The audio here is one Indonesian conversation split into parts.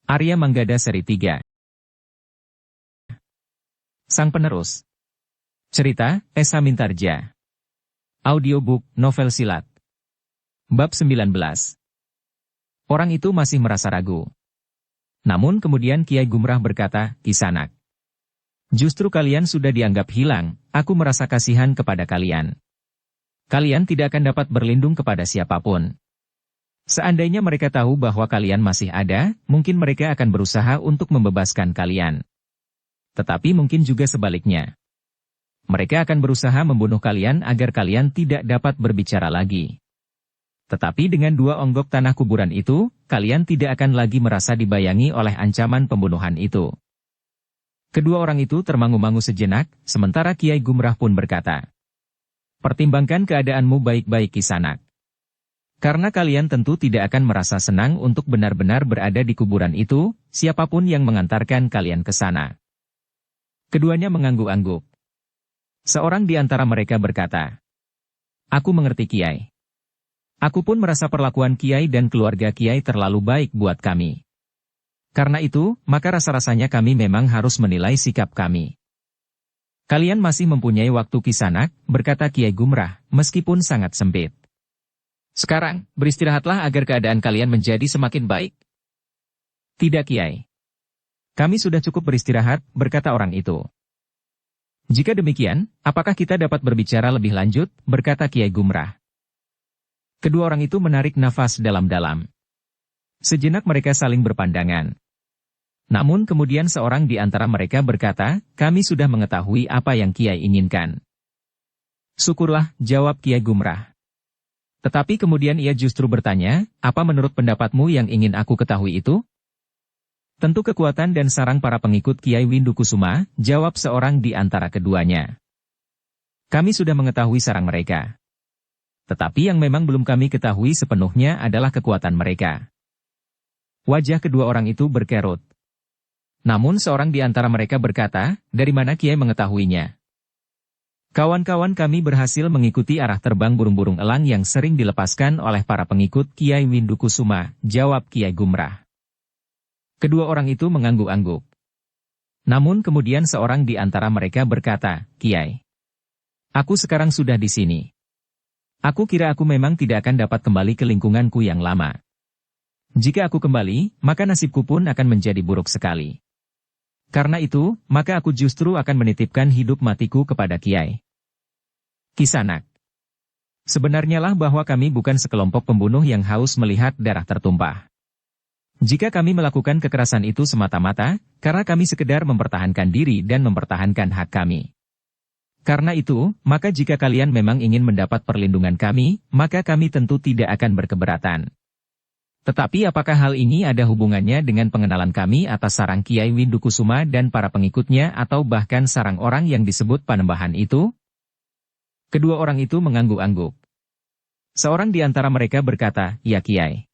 Arya Manggada Seri 3. Sang Penerus. Cerita, Esa Mintarja. Audiobook, novel silat. Bab 19. Orang itu masih merasa ragu. Namun kemudian Kiai Gumrah berkata, Kisanak. Justru kalian sudah dianggap hilang, aku merasa kasihan kepada kalian. Kalian tidak akan dapat berlindung kepada siapapun. Seandainya mereka tahu bahwa kalian masih ada, mungkin mereka akan berusaha untuk membebaskan kalian. Tetapi mungkin juga sebaliknya. Mereka akan berusaha membunuh kalian agar kalian tidak dapat berbicara lagi. Tetapi dengan 2 onggok tanah kuburan itu, kalian tidak akan lagi merasa dibayangi oleh ancaman pembunuhan itu. Kedua orang itu termangu-mangu sejenak, sementara Kiai Gumrah pun berkata, pertimbangkan keadaanmu baik-baik Kisanak. Karena kalian tentu tidak akan merasa senang untuk benar-benar berada di kuburan itu, siapapun yang mengantarkan kalian ke sana. Keduanya mengangguk-angguk. Seorang di antara mereka berkata, aku mengerti Kiai. Aku pun merasa perlakuan Kiai dan keluarga Kiai terlalu baik buat kami. Karena itu, maka rasa-rasanya kami memang harus menilai sikap kami. Kalian masih mempunyai waktu Kisanak, berkata Kiai Gumrah, meskipun sangat sempit. Sekarang, beristirahatlah agar keadaan kalian menjadi semakin baik. Tidak Kiai. Kami sudah cukup beristirahat, berkata orang itu. Jika demikian, apakah kita dapat berbicara lebih lanjut, berkata Kiai Gumrah. Kedua orang itu menarik nafas dalam-dalam. Sejenak mereka saling berpandangan. Namun kemudian seorang di antara mereka berkata, kami sudah mengetahui apa yang Kiai inginkan. Syukurlah, jawab Kiai Gumrah. Tetapi kemudian ia justru bertanya, apa menurut pendapatmu yang ingin aku ketahui itu? Tentu kekuatan dan sarang para pengikut Kiai Windukusuma, jawab seorang di antara keduanya. Kami sudah mengetahui sarang mereka. Tetapi yang memang belum kami ketahui sepenuhnya adalah kekuatan mereka. Wajah kedua orang itu berkerut. Namun seorang di antara mereka berkata, dari mana Kiai mengetahuinya? Kawan-kawan kami berhasil mengikuti arah terbang burung-burung elang yang sering dilepaskan oleh para pengikut Kiai Windukusuma, jawab Kiai Gumrah. Kedua orang itu mengangguk-angguk. Namun kemudian seorang di antara mereka berkata, Kiai, aku sekarang sudah di sini. Aku kira aku memang tidak akan dapat kembali ke lingkunganku yang lama. Jika aku kembali, maka nasibku pun akan menjadi buruk sekali. Karena itu, maka aku justru akan menitipkan hidup matiku kepada Kiai. Kisanak. Sebenarnya lah bahwa kami bukan sekelompok pembunuh yang haus melihat darah tertumpah. Jika kami melakukan kekerasan itu semata-mata, karena kami sekedar mempertahankan diri dan mempertahankan hak kami. Karena itu, maka jika kalian memang ingin mendapat perlindungan kami, maka kami tentu tidak akan berkeberatan. Tetapi apakah hal ini ada hubungannya dengan pengenalan kami atas sarang Kiai Windukusuma dan para pengikutnya atau bahkan sarang orang yang disebut Panembahan itu? Kedua orang itu mengangguk-angguk. Seorang di antara mereka berkata, ya Kiai.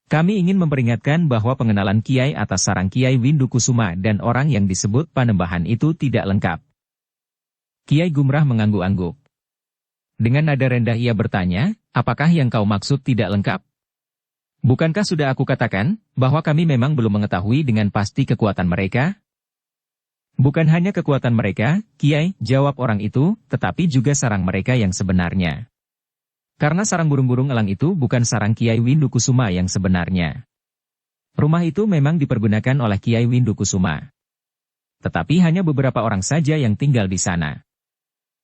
Kami ingin memperingatkan bahwa pengenalan Kiai atas sarang Kiai Windukusuma dan orang yang disebut Panembahan itu tidak lengkap. Kiai Gumrah mengangguk-angguk. Dengan nada rendah ia bertanya, apakah yang kau maksud tidak lengkap? Bukankah sudah aku katakan, bahwa kami memang belum mengetahui dengan pasti kekuatan mereka? Bukan hanya kekuatan mereka, Kiai, jawab orang itu, tetapi juga sarang mereka yang sebenarnya. Karena sarang burung-burung elang itu bukan sarang Kiai Windukusuma yang sebenarnya. Rumah itu memang dipergunakan oleh Kiai Windukusuma. Tetapi hanya beberapa orang saja yang tinggal di sana.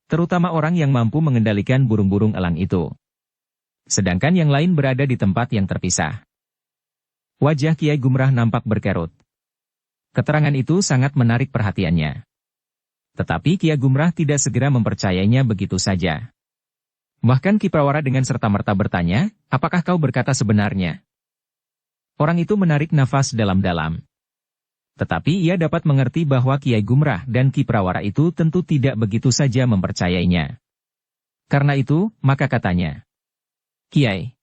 Terutama orang yang mampu mengendalikan burung-burung elang itu. Sedangkan yang lain berada di tempat yang terpisah. Wajah Kiai Gumrah nampak berkerut. Keterangan itu sangat menarik perhatiannya. Tetapi Kiai Gumrah tidak segera mempercayainya begitu saja. Bahkan Ki Prawara dengan serta-merta bertanya, apakah kau berkata sebenarnya? Orang itu menarik nafas dalam-dalam. Tetapi ia dapat mengerti bahwa Kiai Gumrah dan Ki Prawara itu tentu tidak begitu saja mempercayainya. Karena itu, maka katanya, Kiai,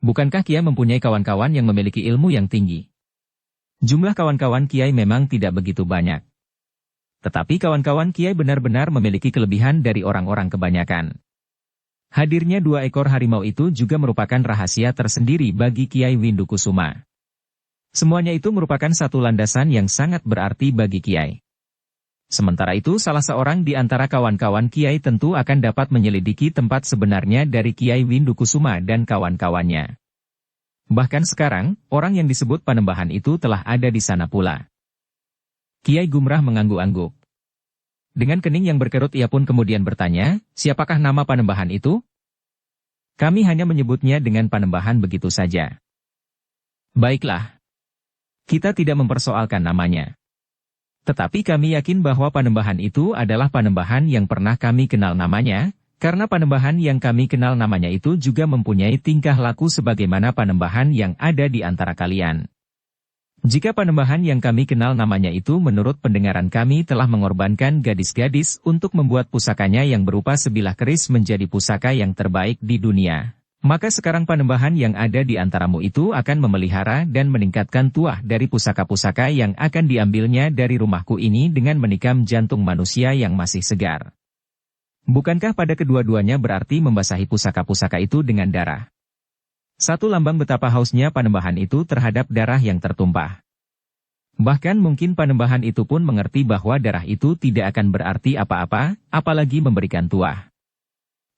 bukankah Kiai mempunyai kawan-kawan yang memiliki ilmu yang tinggi? Jumlah kawan-kawan Kiai memang tidak begitu banyak. Tetapi kawan-kawan Kiai benar-benar memiliki kelebihan dari orang-orang kebanyakan. Hadirnya 2 ekor harimau itu juga merupakan rahasia tersendiri bagi Kiai Windukusuma. Semuanya itu merupakan satu landasan yang sangat berarti bagi Kiai. Sementara itu salah seorang di antara kawan-kawan Kiai tentu akan dapat menyelidiki tempat sebenarnya dari Kiai Windukusuma dan kawan-kawannya. Bahkan sekarang, orang yang disebut Panembahan itu telah ada di sana pula. Kiai Gumrah mengangguk-angguk. Dengan kening yang berkerut ia pun kemudian bertanya, siapakah nama Panembahan itu? Kami hanya menyebutnya dengan Panembahan begitu saja. Baiklah. Kita tidak mempersoalkan namanya. Tetapi kami yakin bahwa Panembahan itu adalah Panembahan yang pernah kami kenal namanya, karena Panembahan yang kami kenal namanya itu juga mempunyai tingkah laku sebagaimana Panembahan yang ada di antara kalian. Jika Panembahan yang kami kenal namanya itu menurut pendengaran kami telah mengorbankan gadis-gadis untuk membuat pusakanya yang berupa sebilah keris menjadi pusaka yang terbaik di dunia, maka sekarang Panembahan yang ada di antaramu itu akan memelihara dan meningkatkan tuah dari pusaka-pusaka yang akan diambilnya dari rumahku ini dengan menikam jantung manusia yang masih segar. Bukankah pada kedua-duanya berarti membasahi pusaka-pusaka itu dengan darah? Satu lambang betapa hausnya Panembahan itu terhadap darah yang tertumpah. Bahkan mungkin Panembahan itu pun mengerti bahwa darah itu tidak akan berarti apa-apa, apalagi memberikan tuah.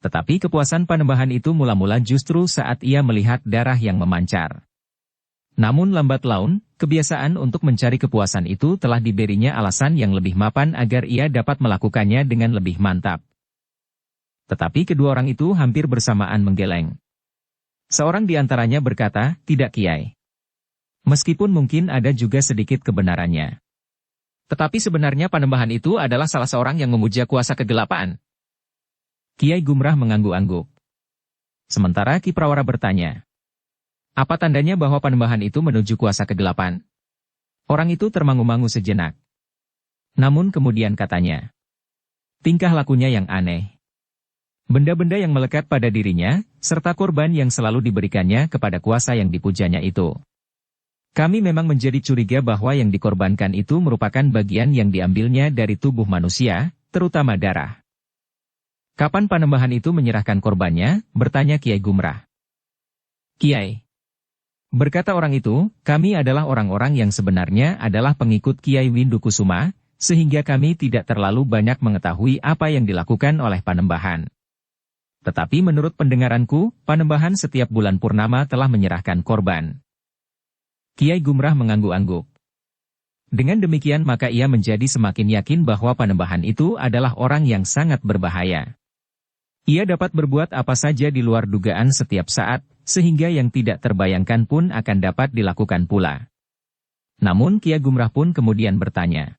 Tetapi kepuasan Panembahan itu mula-mula justru saat ia melihat darah yang memancar. Namun lambat laun, kebiasaan untuk mencari kepuasan itu telah diberinya alasan yang lebih mapan agar ia dapat melakukannya dengan lebih mantap. Tetapi kedua orang itu hampir bersamaan menggeleng. Seorang di antaranya berkata, tidak Kiai. Meskipun mungkin ada juga sedikit kebenarannya. Tetapi sebenarnya Panembahan itu adalah salah seorang yang memuja kuasa kegelapan. Kiai Gumrah mengangguk-angguk. Sementara Ki Prawara bertanya, apa tandanya bahwa Panembahan itu menuju kuasa kegelapan? Orang itu termangu-mangu sejenak. Namun kemudian katanya, tingkah lakunya yang aneh. Benda-benda yang melekat pada dirinya, serta korban yang selalu diberikannya kepada kuasa yang dipujanya itu. Kami memang menjadi curiga bahwa yang dikorbankan itu merupakan bagian yang diambilnya dari tubuh manusia, terutama darah. Kapan Panembahan itu menyerahkan korbannya? Bertanya Kiai Gumrah. Kiai. Berkata orang itu, kami adalah orang-orang yang sebenarnya adalah pengikut Kiai Windukusuma, sehingga kami tidak terlalu banyak mengetahui apa yang dilakukan oleh Panembahan. Tetapi menurut pendengaranku, Panembahan setiap bulan purnama telah menyerahkan korban. Kiai Gumrah mengangguk-angguk. Dengan demikian maka ia menjadi semakin yakin bahwa Panembahan itu adalah orang yang sangat berbahaya. Ia dapat berbuat apa saja di luar dugaan setiap saat, sehingga yang tidak terbayangkan pun akan dapat dilakukan pula. Namun Kiai Gumrah pun kemudian bertanya,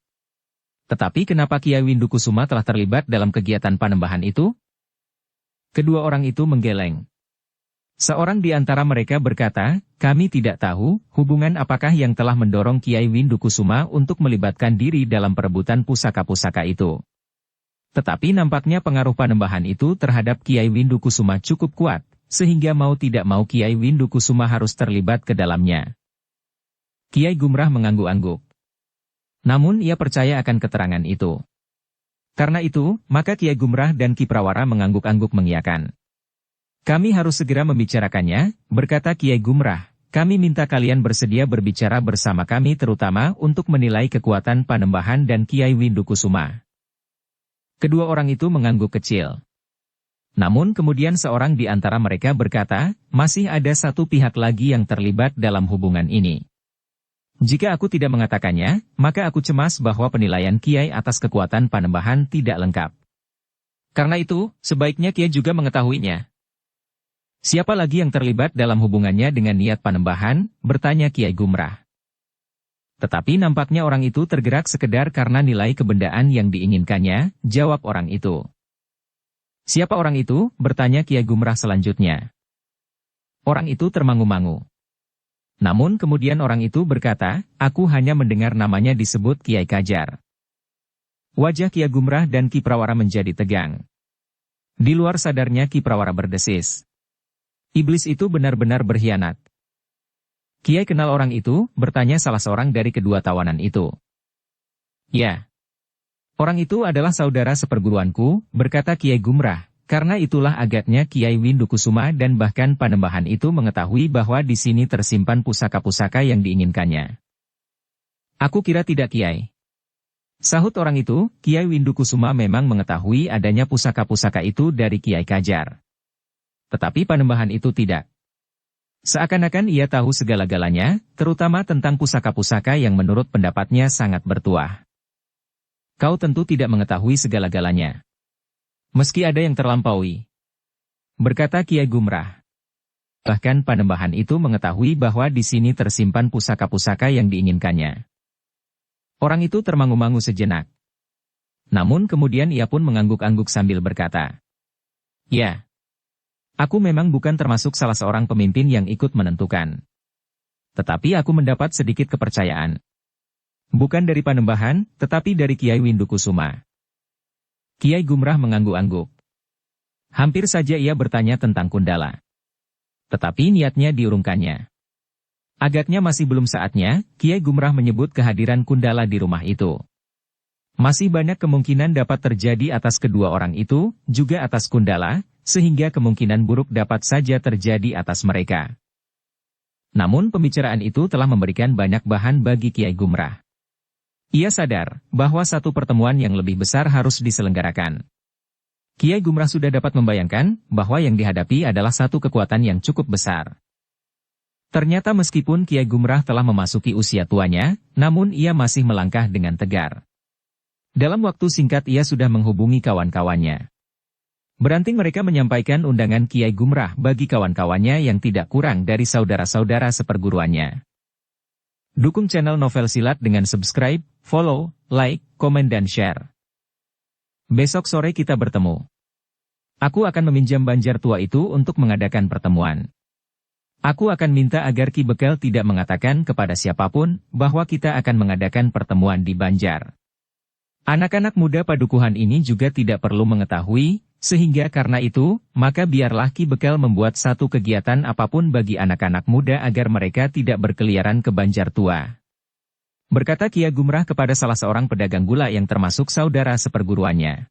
tetapi kenapa Kiai Windukusuma telah terlibat dalam kegiatan Panembahan itu? Kedua orang itu menggeleng. Seorang di antara mereka berkata, kami tidak tahu hubungan apakah yang telah mendorong Kiai Windukusuma untuk melibatkan diri dalam perebutan pusaka-pusaka itu. Tetapi nampaknya pengaruh Panembahan itu terhadap Kiai Windukusuma cukup kuat, sehingga mau tidak mau Kiai Windukusuma harus terlibat ke dalamnya. Kiai Gumrah mengangguk-angguk. Namun ia percaya akan keterangan itu. Karena itu, maka Kiai Gumrah dan Ki Prawara mengangguk-angguk mengiyakan. Kami harus segera membicarakannya, berkata Kiai Gumrah. Kami minta kalian bersedia berbicara bersama kami terutama untuk menilai kekuatan Panembahan dan Kiai Windukusuma. Kedua orang itu mengangguk kecil. Namun kemudian seorang di antara mereka berkata, masih ada satu pihak lagi yang terlibat dalam hubungan ini. Jika aku tidak mengatakannya, maka aku cemas bahwa penilaian Kiai atas kekuatan Panembahan tidak lengkap. Karena itu, sebaiknya Kiai juga mengetahuinya. Siapa lagi yang terlibat dalam hubungannya dengan niat Panembahan? Bertanya Kiai Gumrah. Tetapi nampaknya orang itu tergerak sekedar karena nilai kebendaan yang diinginkannya, jawab orang itu. Siapa orang itu? Bertanya Kiai Gumrah selanjutnya. Orang itu termangu-mangu. Namun kemudian orang itu berkata, aku hanya mendengar namanya disebut Kiai Kajar. Wajah Kiai Gumrah dan Ki Prawara menjadi tegang. Di luar sadarnya Ki Prawara berdesis. Iblis itu benar-benar berkhianat. Kiai kenal orang itu, bertanya salah seorang dari kedua tawanan itu. Ya. Orang itu adalah saudara seperguruanku, berkata Kiai Gumrah. Karena itulah agaknya Kiai Windukusuma dan bahkan Panembahan itu mengetahui bahwa di sini tersimpan pusaka-pusaka yang diinginkannya. Aku kira tidak Kiai. Sahut orang itu, Kiai Windukusuma memang mengetahui adanya pusaka-pusaka itu dari Kiai Kajar. Tetapi Panembahan itu tidak. Seakan-akan ia tahu segala-galanya, terutama tentang pusaka-pusaka yang menurut pendapatnya sangat bertuah. Kau tentu tidak mengetahui segala-galanya. Meski ada yang terlampaui, berkata Kiai Gumrah. Bahkan Panembahan itu mengetahui bahwa di sini tersimpan pusaka-pusaka yang diinginkannya. Orang itu termangu-mangu sejenak. Namun kemudian ia pun mengangguk-angguk sambil berkata, "Ya, aku memang bukan termasuk salah seorang pemimpin yang ikut menentukan. Tetapi aku mendapat sedikit kepercayaan. Bukan dari Panembahan, tetapi dari Kiai Windukusuma." Kiai Gumrah mengangguk-angguk. Hampir saja ia bertanya tentang Kundala. Tetapi niatnya diurungkannya. Agaknya masih belum saatnya, Kiai Gumrah menyebut kehadiran Kundala di rumah itu. Masih banyak kemungkinan dapat terjadi atas kedua orang itu, juga atas Kundala, sehingga kemungkinan buruk dapat saja terjadi atas mereka. Namun pembicaraan itu telah memberikan banyak bahan bagi Kiai Gumrah. Ia sadar bahwa satu pertemuan yang lebih besar harus diselenggarakan. Kiai Gumrah sudah dapat membayangkan bahwa yang dihadapi adalah satu kekuatan yang cukup besar. Ternyata meskipun Kiai Gumrah telah memasuki usia tuanya, namun ia masih melangkah dengan tegar. Dalam waktu singkat ia sudah menghubungi kawan-kawannya. Beranting mereka menyampaikan undangan Kiai Gumrah bagi kawan-kawannya yang tidak kurang dari saudara-saudara seperguruannya. Dukung channel Novel Silat dengan subscribe, follow, like, komen dan share. Besok sore kita bertemu. Aku akan meminjam Banjar tua itu untuk mengadakan pertemuan. Aku akan minta agar Ki Bekel tidak mengatakan kepada siapapun bahwa kita akan mengadakan pertemuan di Banjar. Anak-anak muda padukuhan ini juga tidak perlu mengetahui, sehingga karena itu, maka biarlah Ki Bekel membuat satu kegiatan apapun bagi anak-anak muda agar mereka tidak berkeliaran ke Banjar tua. Berkata Kiai Gumrah kepada salah seorang pedagang gula yang termasuk saudara seperguruannya.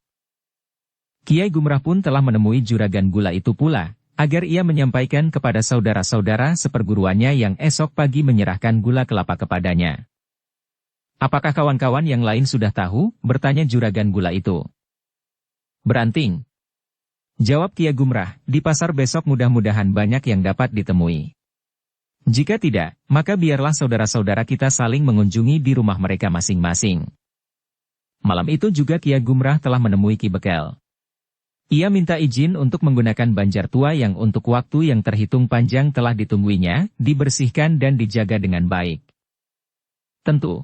Kiai Gumrah pun telah menemui juragan gula itu pula, agar ia menyampaikan kepada saudara-saudara seperguruannya yang esok pagi menyerahkan gula kelapa kepadanya. Apakah kawan-kawan yang lain sudah tahu? Bertanya juragan gula itu. Beranting. Jawab Kiai Gumrah, di pasar besok mudah-mudahan banyak yang dapat ditemui. Jika tidak, maka biarlah saudara-saudara kita saling mengunjungi di rumah mereka masing-masing. Malam itu juga Kiai Gumrah telah menemui Ki Bekel. Ia minta izin untuk menggunakan Banjar tua yang untuk waktu yang terhitung panjang telah ditungguinya, dibersihkan dan dijaga dengan baik. Tentu.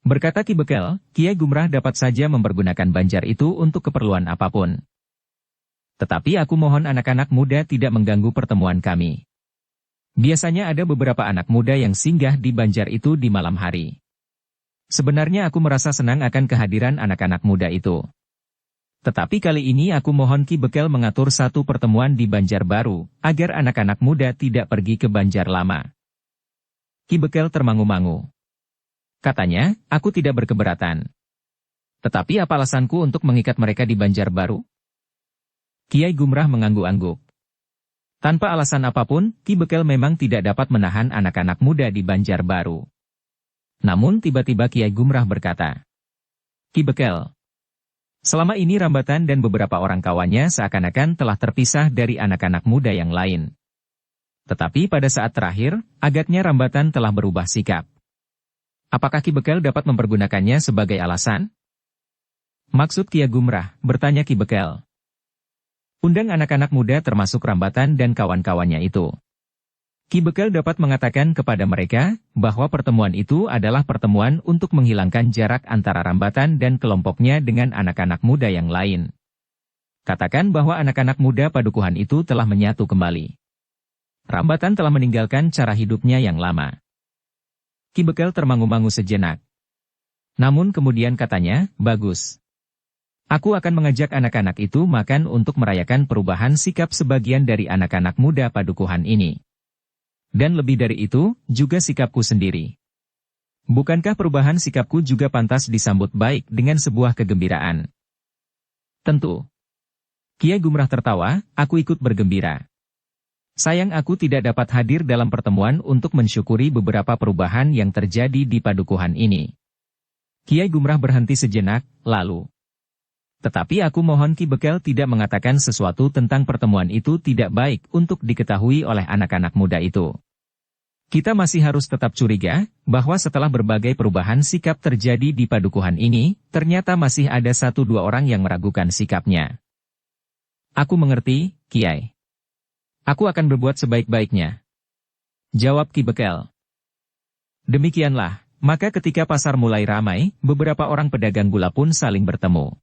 Berkata Ki Bekel, Kiai Gumrah dapat saja mempergunakan Banjar itu untuk keperluan apapun. Tetapi aku mohon anak-anak muda tidak mengganggu pertemuan kami. Biasanya ada beberapa anak muda yang singgah di Banjar itu di malam hari. Sebenarnya aku merasa senang akan kehadiran anak-anak muda itu. Tetapi kali ini aku mohon Ki Bekel mengatur satu pertemuan di Banjar baru, agar anak-anak muda tidak pergi ke Banjar lama. Ki Bekel termangu-mangu. Katanya, aku tidak berkeberatan. Tetapi apa alasanku untuk mengikat mereka di Banjar baru? Kiai Gumrah mengangguk-angguk. Tanpa alasan apapun, Ki Bekel memang tidak dapat menahan anak-anak muda di Banjar baru. Namun tiba-tiba Kiai Gumrah berkata, Ki Bekel, selama ini Rambatan dan beberapa orang kawannya seakan-akan telah terpisah dari anak-anak muda yang lain. Tetapi pada saat terakhir, agaknya Rambatan telah berubah sikap. Apakah Ki Bekel dapat mempergunakannya sebagai alasan? Maksud Kiai Gumrah, bertanya Ki Bekel. Undang anak-anak muda termasuk Rambatan dan kawan-kawannya itu. Ki Bekel dapat mengatakan kepada mereka bahwa pertemuan itu adalah pertemuan untuk menghilangkan jarak antara Rambatan dan kelompoknya dengan anak-anak muda yang lain. Katakan bahwa anak-anak muda padukuhan itu telah menyatu kembali. Rambatan telah meninggalkan cara hidupnya yang lama. Ki Bekel termangu-mangu sejenak. Namun kemudian katanya, bagus. Aku akan mengajak anak-anak itu makan untuk merayakan perubahan sikap sebagian dari anak-anak muda padukuhan ini. Dan lebih dari itu, juga sikapku sendiri. Bukankah perubahan sikapku juga pantas disambut baik dengan sebuah kegembiraan? Tentu. Kiai Gumrah tertawa, aku ikut bergembira. Sayang aku tidak dapat hadir dalam pertemuan untuk mensyukuri beberapa perubahan yang terjadi di padukuhan ini. Kiai Gumrah berhenti sejenak, lalu. Tetapi aku mohon Ki Bekel tidak mengatakan sesuatu tentang pertemuan itu tidak baik untuk diketahui oleh anak-anak muda itu. Kita masih harus tetap curiga, bahwa setelah berbagai perubahan sikap terjadi di padukuhan ini, ternyata masih ada 1-2 orang yang meragukan sikapnya. Aku mengerti, Kiai. Aku akan berbuat sebaik-baiknya. Jawab Ki Bekel. Demikianlah, maka ketika pasar mulai ramai, beberapa orang pedagang gula pun saling bertemu.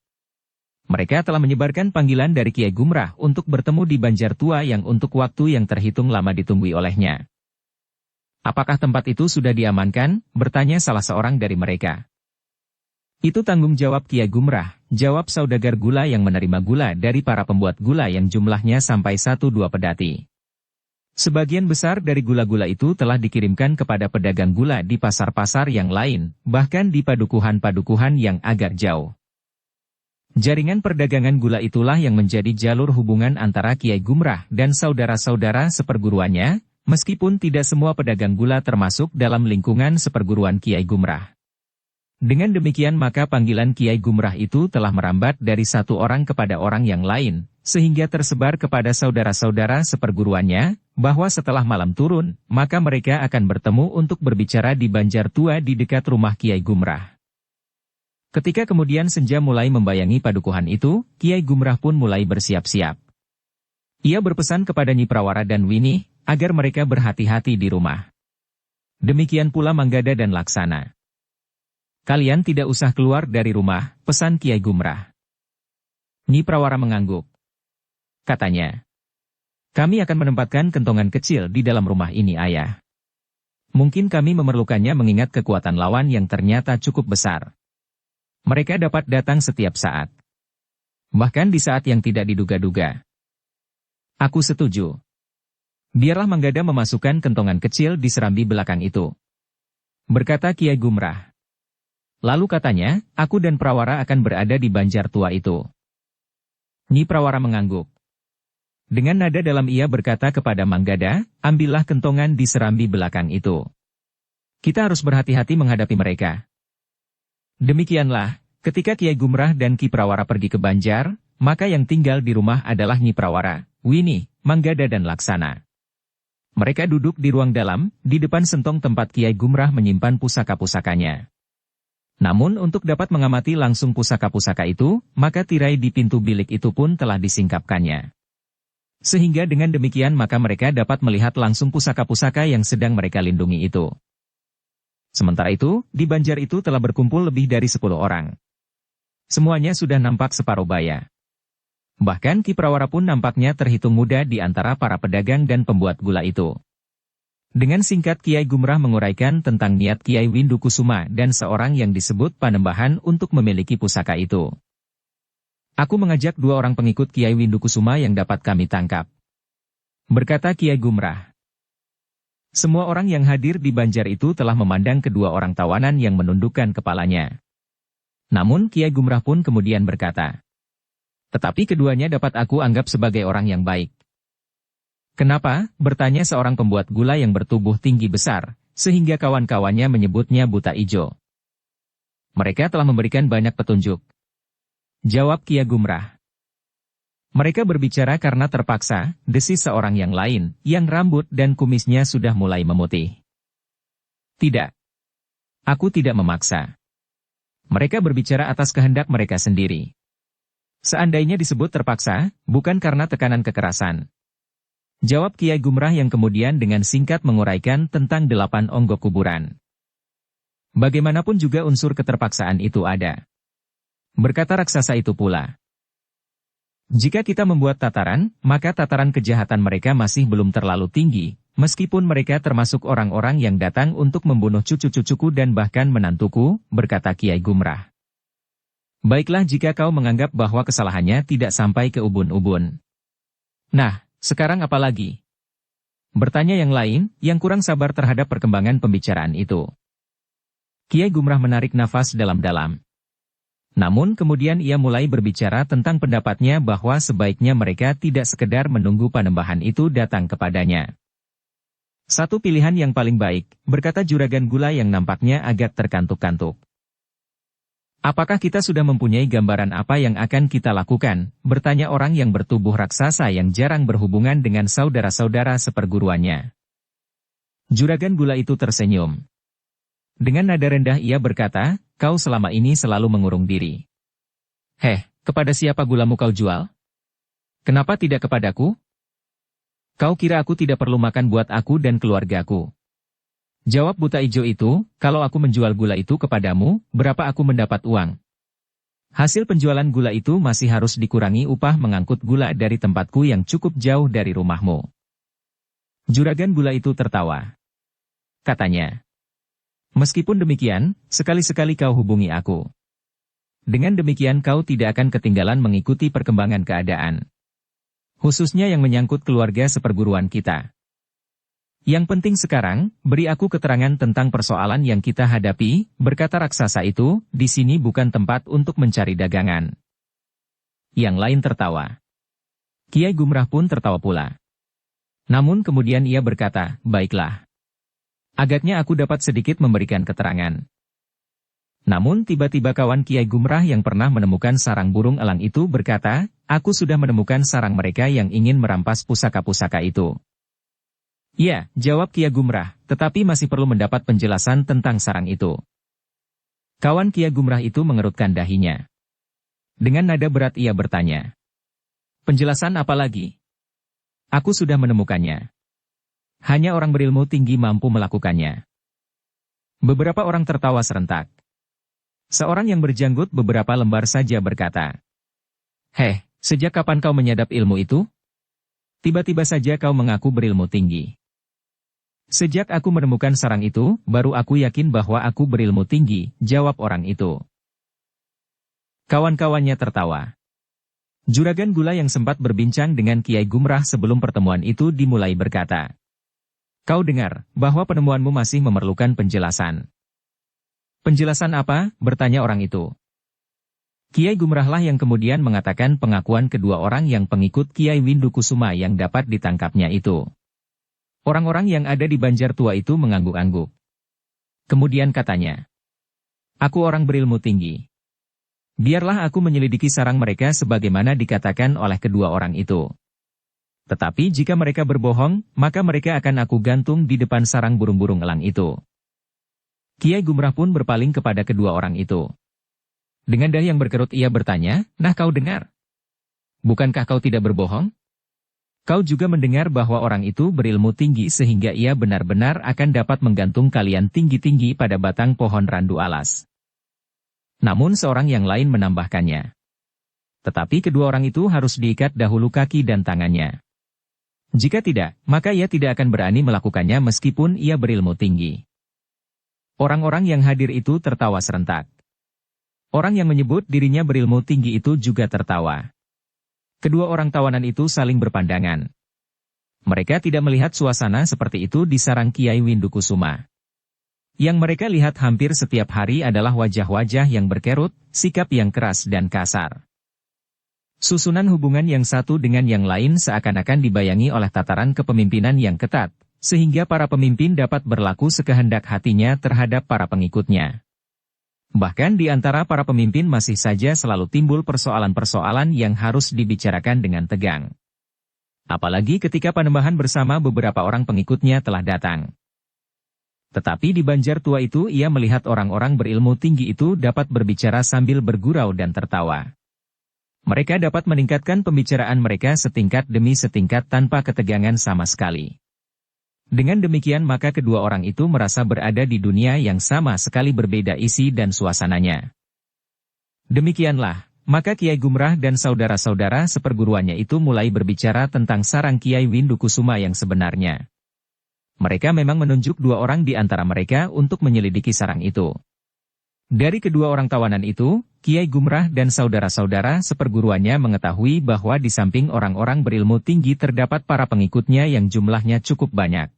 Mereka telah menyebarkan panggilan dari Kiai Gumrah untuk bertemu di Banjar Tua yang untuk waktu yang terhitung lama ditunggui olehnya. Apakah tempat itu sudah diamankan? Bertanya salah seorang dari mereka. Itu tanggung jawab Kiai Gumrah, jawab saudagar gula yang menerima gula dari para pembuat gula yang jumlahnya sampai 1-2 pedati. Sebagian besar dari gula-gula itu telah dikirimkan kepada pedagang gula di pasar-pasar yang lain, bahkan di padukuhan-padukuhan yang agak jauh. Jaringan perdagangan gula itulah yang menjadi jalur hubungan antara Kiai Gumrah dan saudara-saudara seperguruannya, meskipun tidak semua pedagang gula termasuk dalam lingkungan seperguruan Kiai Gumrah. Dengan demikian maka panggilan Kiai Gumrah itu telah merambat dari satu orang kepada orang yang lain, sehingga tersebar kepada saudara-saudara seperguruannya, bahwa setelah malam turun, maka mereka akan bertemu untuk berbicara di Banjar Tua di dekat rumah Kiai Gumrah. Ketika kemudian senja mulai membayangi padukuhan itu, Kiai Gumrah pun mulai bersiap-siap. Ia berpesan kepada Nyi Prawara dan Wini, agar mereka berhati-hati di rumah. Demikian pula Manggada dan Laksana. Kalian tidak usah keluar dari rumah, pesan Kiai Gumrah. Nyi Prawara mengangguk. Katanya, kami akan menempatkan kentongan kecil di dalam rumah ini, Ayah. Mungkin kami memerlukannya mengingat kekuatan lawan yang ternyata cukup besar. Mereka dapat datang setiap saat. Bahkan di saat yang tidak diduga-duga. Aku setuju. Biarlah Manggada memasukkan kentongan kecil di serambi belakang itu. Berkata Kiai Gumrah. Lalu katanya, aku dan Prawara akan berada di Banjar Tua itu. Nyi Prawara mengangguk. Dengan nada dalam ia berkata kepada Manggada, ambillah kentongan di serambi belakang itu. Kita harus berhati-hati menghadapi mereka. Demikianlah, ketika Kiai Gumrah dan Ki Prawara pergi ke Banjar, maka yang tinggal di rumah adalah Nyi Prawara, Wini, Manggada dan Laksana. Mereka duduk di ruang dalam, di depan sentong tempat Kiai Gumrah menyimpan pusaka-pusakanya. Namun untuk dapat mengamati langsung pusaka-pusaka itu, maka tirai di pintu bilik itu pun telah disingkapkannya. Sehingga dengan demikian maka mereka dapat melihat langsung pusaka-pusaka yang sedang mereka lindungi itu. Sementara itu, di Banjar itu telah berkumpul lebih dari 10 orang. Semuanya sudah nampak separuh baya. Bahkan Ki Prawara pun nampaknya terhitung muda di antara para pedagang dan pembuat gula itu. Dengan singkat Kiai Gumrah menguraikan tentang niat Kiai Windukusuma dan seorang yang disebut Panembahan untuk memiliki pusaka itu. Aku mengajak 2 orang pengikut Kiai Windukusuma yang dapat kami tangkap. Berkata Kiai Gumrah. Semua orang yang hadir di Banjar itu telah memandang kedua orang tawanan yang menundukkan kepalanya. Namun Kiai Gumrah pun kemudian berkata. Tetapi keduanya dapat aku anggap sebagai orang yang baik. Kenapa? Bertanya seorang pembuat gula yang bertubuh tinggi besar, sehingga kawan-kawannya menyebutnya buta ijo. Mereka telah memberikan banyak petunjuk. Jawab Kiai Gumrah. Mereka berbicara karena terpaksa, desis seorang yang lain, yang rambut dan kumisnya sudah mulai memutih. Tidak. Aku tidak memaksa. Mereka berbicara atas kehendak mereka sendiri. Seandainya disebut terpaksa, bukan karena tekanan kekerasan. Jawab Kiai Gumrah yang kemudian dengan singkat menguraikan tentang 8 onggok kuburan. Bagaimanapun juga unsur keterpaksaan itu ada. Berkata raksasa itu pula. Jika kita membuat tataran, maka tataran kejahatan mereka masih belum terlalu tinggi, meskipun mereka termasuk orang-orang yang datang untuk membunuh cucu-cucuku dan bahkan menantuku, berkata Kiai Gumrah. Baiklah jika kau menganggap bahwa kesalahannya tidak sampai ke ubun-ubun. Nah, sekarang apa lagi? Bertanya yang lain, yang kurang sabar terhadap perkembangan pembicaraan itu. Kiai Gumrah menarik nafas dalam-dalam. Namun kemudian ia mulai berbicara tentang pendapatnya bahwa sebaiknya mereka tidak sekedar menunggu panembahan itu datang kepadanya. Satu pilihan yang paling baik, berkata Juragan Gula yang nampaknya agak terkantuk-kantuk. Apakah kita sudah mempunyai gambaran apa yang akan kita lakukan? Bertanya orang yang bertubuh raksasa yang jarang berhubungan dengan saudara-saudara seperguruannya. Juragan Gula itu tersenyum. Dengan nada rendah ia berkata, kau selama ini selalu mengurung diri. Kepada siapa gulamu kau jual? Kenapa tidak kepadaku? Kau kira aku tidak perlu makan buat aku dan keluargaku? Jawab buta ijo itu, kalau aku menjual gula itu kepadamu, berapa aku mendapat uang? Hasil penjualan gula itu masih harus dikurangi upah mengangkut gula dari tempatku yang cukup jauh dari rumahmu. Juragan Gula itu tertawa. Katanya, meskipun demikian, sekali-sekali kau hubungi aku. Dengan demikian kau tidak akan ketinggalan mengikuti perkembangan keadaan. Khususnya yang menyangkut keluarga seperguruan kita. Yang penting sekarang, beri aku keterangan tentang persoalan yang kita hadapi, berkata raksasa itu, di sini bukan tempat untuk mencari dagangan. Yang lain tertawa. Kiai Gumrah pun tertawa pula. Namun kemudian ia berkata, baiklah. Agaknya aku dapat sedikit memberikan keterangan. Namun tiba-tiba kawan Kiai Gumrah yang pernah menemukan sarang burung elang itu berkata, aku sudah menemukan sarang mereka yang ingin merampas pusaka-pusaka itu. Ya, jawab Kiai Gumrah, tetapi masih perlu mendapat penjelasan tentang sarang itu. Kawan Kiai Gumrah itu mengerutkan dahinya. Dengan nada berat ia bertanya. Penjelasan apa lagi? Aku sudah menemukannya. Hanya orang berilmu tinggi mampu melakukannya. Beberapa orang tertawa serentak. Seorang yang berjanggut beberapa lembar saja berkata, sejak kapan kau menyadap ilmu itu? Tiba-tiba saja kau mengaku berilmu tinggi. Sejak aku menemukan sarang itu, baru aku yakin bahwa aku berilmu tinggi, jawab orang itu. Kawan-kawannya tertawa. Juragan Gula yang sempat berbincang dengan Kiai Gumrah sebelum pertemuan itu dimulai berkata, kau dengar, bahwa penemuanmu masih memerlukan penjelasan. Penjelasan apa? Bertanya orang itu. Kiai Gumrahlah yang kemudian mengatakan pengakuan kedua orang yang pengikut Kiai Windukusuma yang dapat ditangkapnya itu. Orang-orang yang ada di Banjar Tua itu mengangguk-angguk. Kemudian katanya, aku orang berilmu tinggi. Biarlah aku menyelidiki sarang mereka sebagaimana dikatakan oleh kedua orang itu. Tetapi jika mereka berbohong, maka mereka akan aku gantung di depan sarang burung-burung elang itu. Kiai Gumrah pun berpaling kepada kedua orang itu. Dengan dahi yang berkerut ia bertanya, nah kau dengar? Bukankah kau tidak berbohong? Kau juga mendengar bahwa orang itu berilmu tinggi sehingga ia benar-benar akan dapat menggantung kalian tinggi-tinggi pada batang pohon randu alas. Namun seorang yang lain menambahkannya. Tetapi kedua orang itu harus diikat dahulu kaki dan tangannya. Jika tidak, maka ia tidak akan berani melakukannya meskipun ia berilmu tinggi. Orang-orang yang hadir itu tertawa serentak. Orang yang menyebut dirinya berilmu tinggi itu juga tertawa. Kedua orang tawanan itu saling berpandangan. Mereka tidak melihat suasana seperti itu di sarang Kiai Windukusuma. Yang mereka lihat hampir setiap hari adalah wajah-wajah yang berkerut, sikap yang keras dan kasar. Susunan hubungan yang satu dengan yang lain seakan-akan dibayangi oleh tataran kepemimpinan yang ketat, sehingga para pemimpin dapat berlaku sekehendak hatinya terhadap para pengikutnya. Bahkan di antara para pemimpin masih saja selalu timbul persoalan-persoalan yang harus dibicarakan dengan tegang. Apalagi ketika panembahan bersama beberapa orang pengikutnya telah datang. Tetapi di Banjar Tua itu ia melihat orang-orang berilmu tinggi itu dapat berbicara sambil bergurau dan tertawa. Mereka dapat meningkatkan pembicaraan mereka setingkat demi setingkat tanpa ketegangan sama sekali. Dengan demikian maka kedua orang itu merasa berada di dunia yang sama sekali berbeda isi dan suasananya. Demikianlah, maka Kiai Gumrah dan saudara-saudara seperguruannya itu mulai berbicara tentang sarang Kiai Windukusuma yang sebenarnya. Mereka memang menunjuk dua orang di antara mereka untuk menyelidiki sarang itu. Dari kedua orang tawanan itu, Kiai Gumrah dan saudara-saudara seperguruannya mengetahui bahwa di samping orang-orang berilmu tinggi terdapat para pengikutnya yang jumlahnya cukup banyak.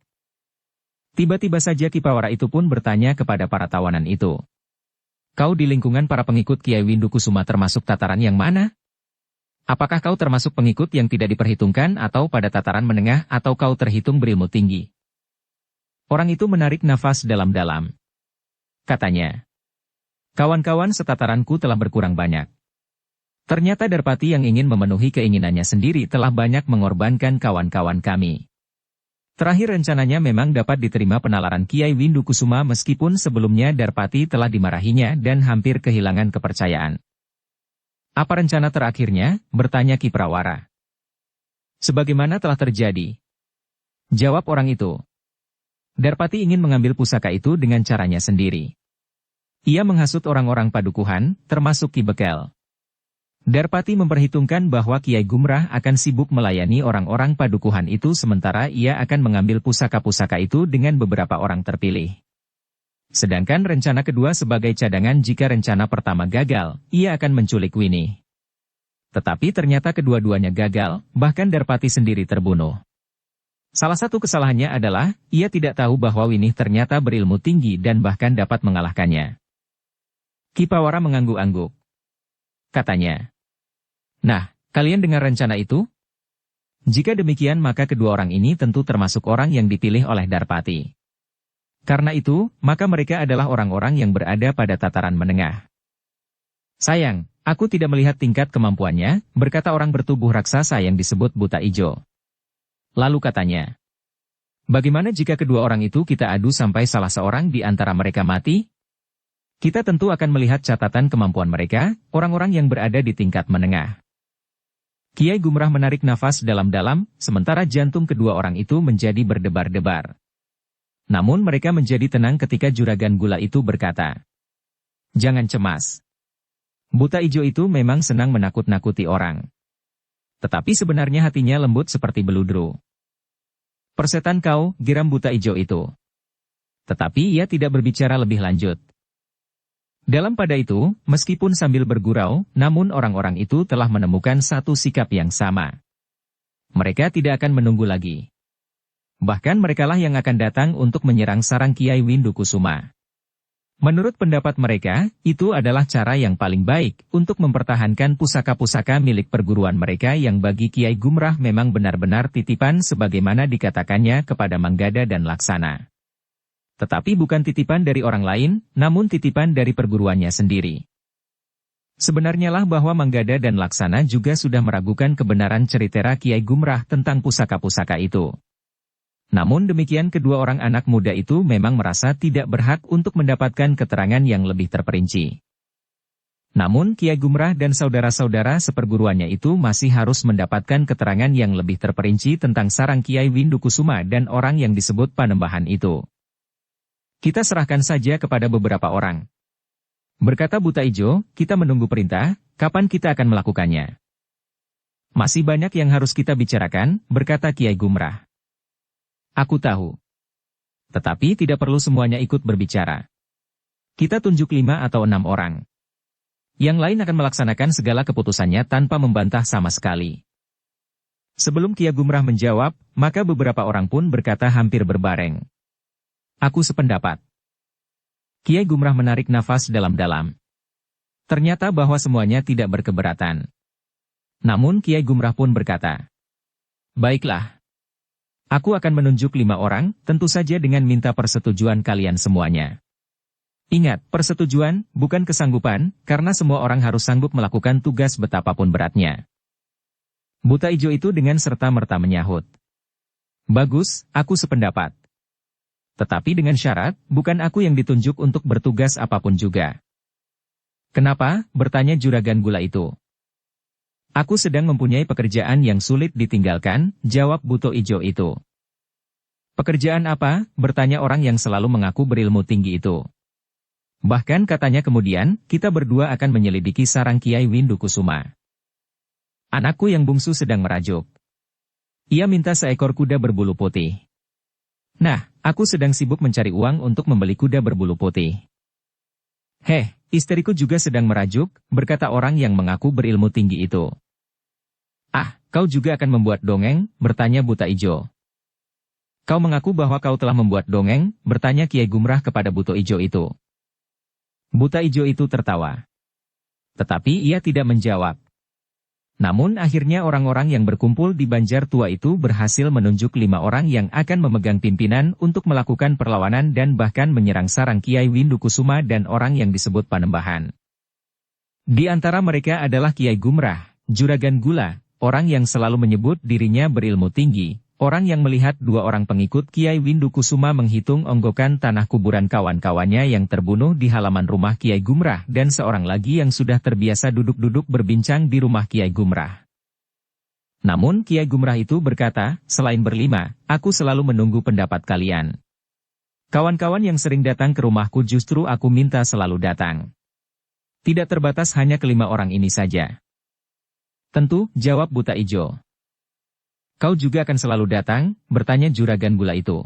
Tiba-tiba saja Kipawara itu pun bertanya kepada para tawanan itu. Kau di lingkungan para pengikut Kiai Windukusuma termasuk tataran yang mana? Apakah kau termasuk pengikut yang tidak diperhitungkan atau pada tataran menengah atau kau terhitung berilmu tinggi? Orang itu menarik nafas dalam-dalam. Katanya, kawan-kawan setataranku telah berkurang banyak. Ternyata Darpati yang ingin memenuhi keinginannya sendiri telah banyak mengorbankan kawan-kawan kami. Terakhir rencananya memang dapat diterima penalaran Kiai Windukusuma meskipun sebelumnya Darpati telah dimarahinya dan hampir kehilangan kepercayaan. Apa rencana terakhirnya? Bertanya Ki Prawara. Sebagaimana telah terjadi. Jawab orang itu. Darpati ingin mengambil pusaka itu dengan caranya sendiri. Ia menghasut orang-orang padukuhan, termasuk Ki Bekel. Darpati memperhitungkan bahwa Kiai Gumrah akan sibuk melayani orang-orang padukuhan itu sementara ia akan mengambil pusaka-pusaka itu dengan beberapa orang terpilih. Sedangkan rencana kedua sebagai cadangan jika rencana pertama gagal, ia akan menculik Winnie. Tetapi ternyata kedua-duanya gagal, bahkan Darpati sendiri terbunuh. Salah satu kesalahannya adalah, ia tidak tahu bahwa Winnie ternyata berilmu tinggi dan bahkan dapat mengalahkannya. Ki Prawara mengangguk-angguk. Katanya, "Nah, kalian dengar rencana itu? Jika demikian maka kedua orang ini tentu termasuk orang yang dipilih oleh Darpati. Karena itu, maka mereka adalah orang-orang yang berada pada tataran menengah. Sayang, aku tidak melihat tingkat kemampuannya," berkata orang bertubuh raksasa yang disebut Buta Ijo. Lalu katanya, "Bagaimana jika kedua orang itu kita adu sampai salah seorang di antara mereka mati? Kita tentu akan melihat catatan kemampuan mereka, orang-orang yang berada di tingkat menengah." Kiai Gumrah menarik nafas dalam-dalam, sementara jantung kedua orang itu menjadi berdebar-debar. Namun mereka menjadi tenang ketika juragan gula itu berkata, "Jangan cemas. Buta Ijo itu memang senang menakut-nakuti orang. Tetapi sebenarnya hatinya lembut seperti beludru. Persetan kau," geram Buta Ijo itu. Tetapi ia tidak berbicara lebih lanjut. Dalam pada itu, meskipun sambil bergurau, namun orang-orang itu telah menemukan satu sikap yang sama. Mereka tidak akan menunggu lagi. Bahkan merekalah yang akan datang untuk menyerang sarang Kiai Windukusuma. Menurut pendapat mereka, itu adalah cara yang paling baik untuk mempertahankan pusaka-pusaka milik perguruan mereka yang bagi Kiai Gumrah memang benar-benar titipan sebagaimana dikatakannya kepada Manggada dan Laksana. Tetapi bukan titipan dari orang lain, namun titipan dari perguruannya sendiri. Sebenarnya lah bahwa Manggada dan Laksana juga sudah meragukan kebenaran cerita Kiai Gumrah tentang pusaka-pusaka itu. Namun demikian kedua orang anak muda itu memang merasa tidak berhak untuk mendapatkan keterangan yang lebih terperinci. Namun Kiai Gumrah dan saudara-saudara seperguruannya itu masih harus mendapatkan keterangan yang lebih terperinci tentang sarang Kiai Windukusuma dan orang yang disebut Panembahan itu. "Kita serahkan saja kepada beberapa orang," berkata Buta Ijo, "kita menunggu perintah, kapan kita akan melakukannya?" "Masih banyak yang harus kita bicarakan," berkata Kiai Gumrah. "Aku tahu. Tetapi tidak perlu semuanya ikut berbicara. Kita tunjuk 5 atau 6 orang. Yang lain akan melaksanakan segala keputusannya tanpa membantah sama sekali." Sebelum Kiai Gumrah menjawab, maka beberapa orang pun berkata hampir berbareng, "Aku sependapat." Kiai Gumrah menarik nafas dalam-dalam. Ternyata bahwa semuanya tidak berkeberatan. Namun Kiai Gumrah pun berkata, "Baiklah. Aku akan menunjuk 5 orang, tentu saja dengan minta persetujuan kalian semuanya. Ingat, persetujuan, bukan kesanggupan, karena semua orang harus sanggup melakukan tugas betapapun beratnya." Buta Ijo itu dengan serta-merta menyahut, "Bagus, aku sependapat. Tetapi dengan syarat, bukan aku yang ditunjuk untuk bertugas apapun juga." "Kenapa?" bertanya juragan gula itu. "Aku sedang mempunyai pekerjaan yang sulit ditinggalkan," jawab Buto Ijo itu. "Pekerjaan apa?" bertanya orang yang selalu mengaku berilmu tinggi itu. "Bahkan katanya kemudian, kita berdua akan menyelidiki sarang Kiai Windukusuma. Anakku yang bungsu sedang merajuk. Ia minta seekor kuda berbulu putih. Nah, aku sedang sibuk mencari uang untuk membeli kuda berbulu putih. Heh, istriku juga sedang merajuk," berkata orang yang mengaku berilmu tinggi itu. "Ah, kau juga akan membuat dongeng?" bertanya Buta Ijo. "Kau mengaku bahwa kau telah membuat dongeng?" bertanya Kiai Gumrah kepada Buto Ijo itu. Buta ijo itu tertawa. Tetapi ia tidak menjawab. Namun akhirnya orang-orang yang berkumpul di Banjar Tua itu berhasil menunjuk 5 orang yang akan memegang pimpinan untuk melakukan perlawanan dan bahkan menyerang sarang Kiai Windukusuma dan orang yang disebut Panembahan. Di antara mereka adalah Kiai Gumrah, Juragan Gula, orang yang selalu menyebut dirinya berilmu tinggi, orang yang melihat 2 orang pengikut Kiai Windukusuma menghitung onggokan tanah kuburan kawan-kawannya yang terbunuh di halaman rumah Kiai Gumrah dan seorang lagi yang sudah terbiasa duduk-duduk berbincang di rumah Kiai Gumrah. Namun Kiai Gumrah itu berkata, selain berlima, aku selalu menunggu pendapat kalian. Kawan-kawan yang sering datang ke rumahku justru aku minta selalu datang. Tidak terbatas hanya ke-5 orang ini saja. Tentu, jawab Buta Ijo. Kau juga akan selalu datang, bertanya Juragan Gula itu.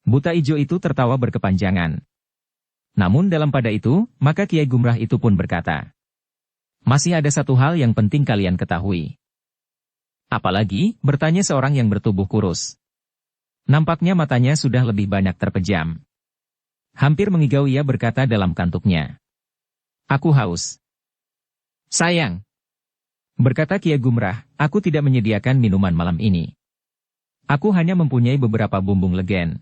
Buta Ijo itu tertawa berkepanjangan. Namun dalam pada itu, maka Kiai Gumrah itu pun berkata, masih ada satu hal yang penting kalian ketahui. Apalagi, bertanya seorang yang bertubuh kurus. Nampaknya matanya sudah lebih banyak terpejam. Hampir mengigau ia berkata dalam kantuknya. Aku haus. Sayang. Berkata Kiai Gumrah, aku tidak menyediakan minuman malam ini. Aku hanya mempunyai beberapa bumbung legen.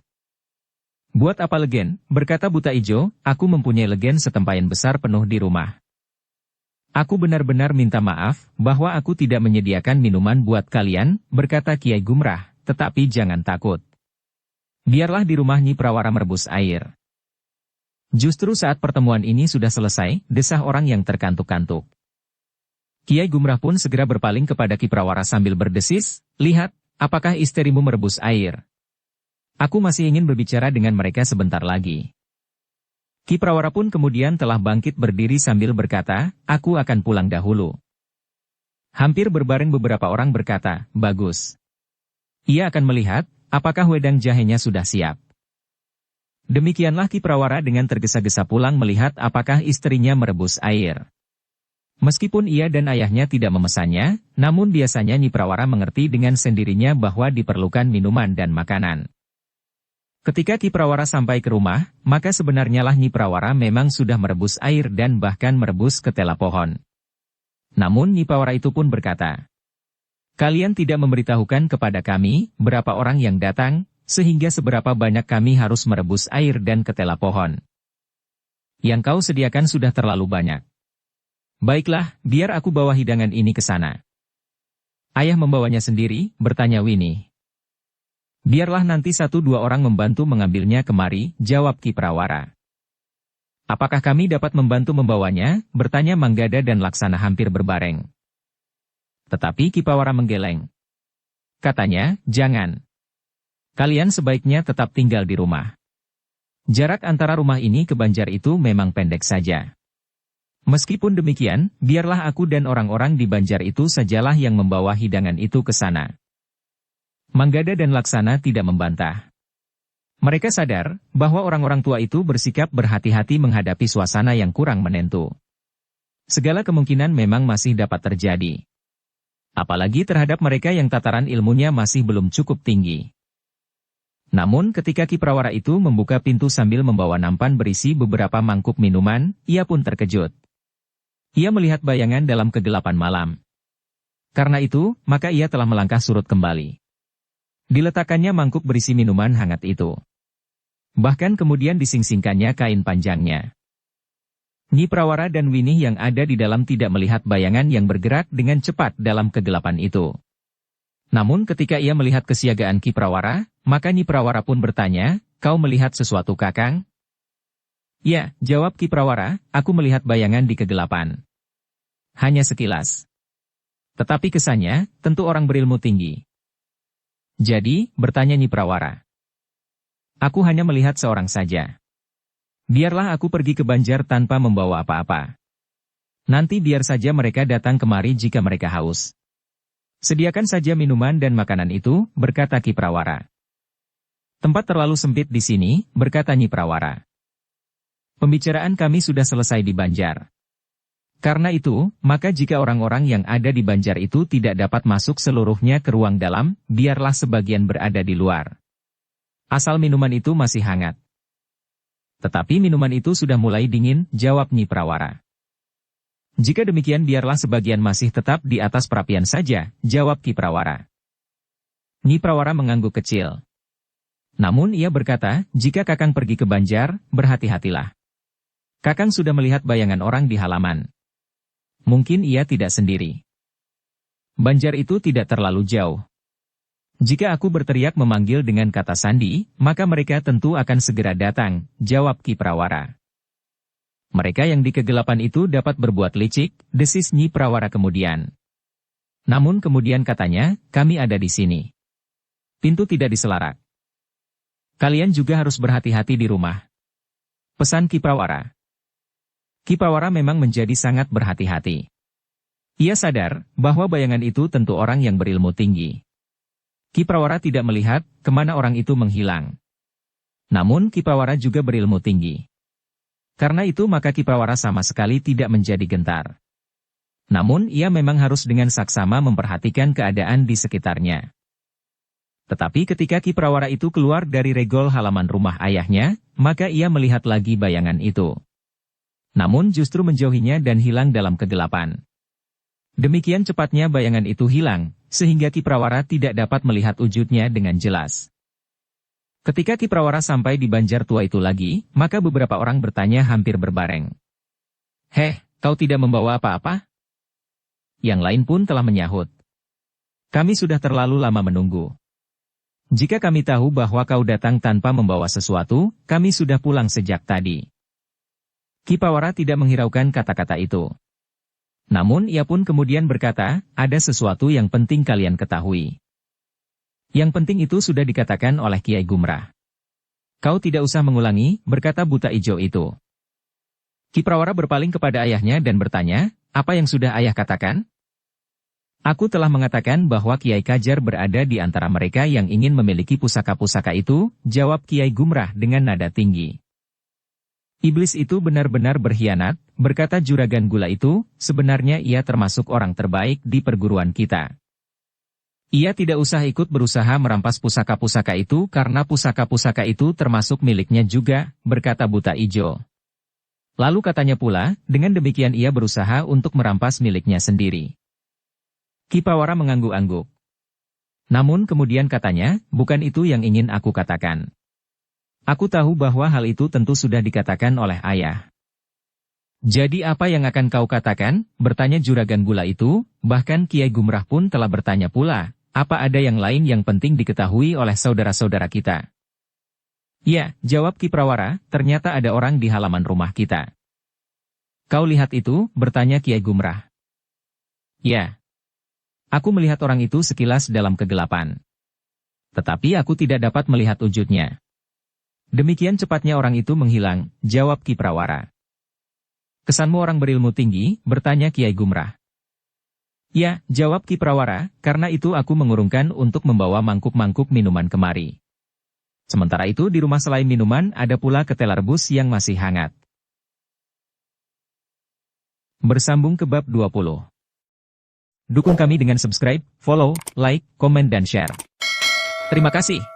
Buat apa legen? Berkata Buta Ijo, aku mempunyai legen setempayan besar penuh di rumah. Aku benar-benar minta maaf, bahwa aku tidak menyediakan minuman buat kalian, berkata Kiai Gumrah, tetapi jangan takut. Biarlah di rumah Nyi Prawara merebus air. Justru saat pertemuan ini sudah selesai, desah orang yang terkantuk-kantuk. Kiai Gumrah pun segera berpaling kepada Ki Prawara sambil berdesis, lihat, apakah istrimu merebus air? Aku masih ingin berbicara dengan mereka sebentar lagi. Ki Prawara pun kemudian telah bangkit berdiri sambil berkata, aku akan pulang dahulu. Hampir berbareng beberapa orang berkata, bagus. Ia akan melihat, apakah wedang jahenya sudah siap. Demikianlah Ki Prawara dengan tergesa-gesa pulang melihat apakah istrinya merebus air. Meskipun ia dan ayahnya tidak memesannya, namun biasanya Nyi Prawara mengerti dengan sendirinya bahwa diperlukan minuman dan makanan. Ketika Ki Prawara sampai ke rumah, maka sebenarnya lah Nyi Prawara memang sudah merebus air dan bahkan merebus ketela pohon. Namun Nyi Prawara itu pun berkata, kalian tidak memberitahukan kepada kami berapa orang yang datang, sehingga seberapa banyak kami harus merebus air dan ketela pohon. Yang kau sediakan sudah terlalu banyak. Baiklah, biar aku bawa hidangan ini ke sana. Ayah membawanya sendiri, bertanya Winnie. Biarlah nanti 1-2 orang membantu mengambilnya kemari, jawab Ki Prawara. Apakah kami dapat membantu membawanya, bertanya Manggada dan Laksana hampir berbareng. Tetapi Ki Prawara menggeleng. Katanya, jangan. Kalian sebaiknya tetap tinggal di rumah. Jarak antara rumah ini ke Banjar itu memang pendek saja. Meskipun demikian, biarlah aku dan orang-orang di Banjar itu sajalah yang membawa hidangan itu ke sana. Manggada dan Laksana tidak membantah. Mereka sadar bahwa orang-orang tua itu bersikap berhati-hati menghadapi suasana yang kurang menentu. Segala kemungkinan memang masih dapat terjadi. Apalagi terhadap mereka yang tataran ilmunya masih belum cukup tinggi. Namun ketika Ki Prawara itu membuka pintu sambil membawa nampan berisi beberapa mangkuk minuman, ia pun terkejut. Ia melihat bayangan dalam kegelapan malam. Karena itu, maka ia telah melangkah surut kembali. Diletakkannya mangkuk berisi minuman hangat itu. Bahkan kemudian disingsingkannya kain panjangnya. Nyi Prawara dan Winnie yang ada di dalam tidak melihat bayangan yang bergerak dengan cepat dalam kegelapan itu. Namun ketika ia melihat kesiagaan Ki Prawara, maka Nyi Prawara pun bertanya, kau melihat sesuatu kakang? Ya, jawab Ki Prawara, aku melihat bayangan di kegelapan. Hanya sekilas. Tetapi kesannya, tentu orang berilmu tinggi. Jadi, bertanya Nyi Prawara. Aku hanya melihat seorang saja. Biarlah aku pergi ke Banjar tanpa membawa apa-apa. Nanti biar saja mereka datang kemari jika mereka haus. Sediakan saja minuman dan makanan itu, berkata Ki Prawara. Tempat terlalu sempit di sini, berkata Nyi Prawara. Pembicaraan kami sudah selesai di Banjar. Karena itu, maka jika orang-orang yang ada di Banjar itu tidak dapat masuk seluruhnya ke ruang dalam, biarlah sebagian berada di luar. Asal minuman itu masih hangat. Tetapi minuman itu sudah mulai dingin, jawab Nyi Prawara. Jika demikian biarlah sebagian masih tetap di atas perapian saja, jawab Ki Prawara. Nyi Prawara mengangguk kecil. Namun ia berkata, jika Kakang pergi ke Banjar, berhati-hatilah. Kakang sudah melihat bayangan orang di halaman. Mungkin ia tidak sendiri. Banjar itu tidak terlalu jauh. Jika aku berteriak memanggil dengan kata sandi, maka mereka tentu akan segera datang, jawab Ki Prawara. Mereka yang di kegelapan itu dapat berbuat licik, desis Nyi Prawara kemudian. Namun kemudian katanya, kami ada di sini. Pintu tidak diselarak. Kalian juga harus berhati-hati di rumah. Pesan Ki Prawara. Ki Prawara memang menjadi sangat berhati-hati. Ia sadar bahwa bayangan itu tentu orang yang berilmu tinggi. Ki Prawara tidak melihat kemana orang itu menghilang. Namun Ki Prawara juga berilmu tinggi. Karena itu maka Ki Prawara sama sekali tidak menjadi gentar. Namun ia memang harus dengan saksama memperhatikan keadaan di sekitarnya. Tetapi ketika Ki Prawara itu keluar dari regol halaman rumah ayahnya, maka ia melihat lagi bayangan itu. Namun justru menjauhinya dan hilang dalam kegelapan. Demikian cepatnya bayangan itu hilang, sehingga Ki Prawara tidak dapat melihat wujudnya dengan jelas. Ketika Ki Prawara sampai di Banjar tua itu lagi, maka beberapa orang bertanya hampir berbareng. Heh, kau tidak membawa apa-apa? Yang lain pun telah menyahut. Kami sudah terlalu lama menunggu. Jika kami tahu bahwa kau datang tanpa membawa sesuatu, kami sudah pulang sejak tadi. Ki Prawara tidak menghiraukan kata-kata itu. Namun ia pun kemudian berkata, ada sesuatu yang penting kalian ketahui. Yang penting itu sudah dikatakan oleh Kiai Gumrah. Kau tidak usah mengulangi, berkata buta ijo itu. Ki Prawara berpaling kepada ayahnya dan bertanya, apa yang sudah ayah katakan? Aku telah mengatakan bahwa Kiai Kajar berada di antara mereka yang ingin memiliki pusaka-pusaka itu, jawab Kiai Gumrah dengan nada tinggi. Iblis itu benar-benar berkhianat, berkata Juragan Gula itu, sebenarnya ia termasuk orang terbaik di perguruan kita. Ia tidak usah ikut berusaha merampas pusaka-pusaka itu karena pusaka-pusaka itu termasuk miliknya juga, berkata buta ijo. Lalu katanya pula, dengan demikian ia berusaha untuk merampas miliknya sendiri. Ki Prawara mengangguk-angguk. Namun kemudian katanya, bukan itu yang ingin aku katakan. Aku tahu bahwa hal itu tentu sudah dikatakan oleh ayah. Jadi apa yang akan kau katakan? Bertanya Juragan Gula itu, bahkan Kiai Gumrah pun telah bertanya pula. Apa ada yang lain yang penting diketahui oleh saudara-saudara kita? Ya, jawab Ki Prawara, ternyata ada orang di halaman rumah kita. Kau lihat itu? Bertanya Kiai Gumrah. Ya. Aku melihat orang itu sekilas dalam kegelapan. Tetapi aku tidak dapat melihat wujudnya. Demikian cepatnya orang itu menghilang, jawab Ki Prawara. Kesanmu orang berilmu tinggi? Bertanya Kiai Gumrah. Ya, jawab Ki Prawara, karena itu aku mengurungkan untuk membawa mangkuk-mangkuk minuman kemari. Sementara itu di rumah selain minuman ada pula ketela rebus yang masih hangat. Bersambung ke bab 20. Dukung kami dengan subscribe, follow, like, komen dan share. Terima kasih.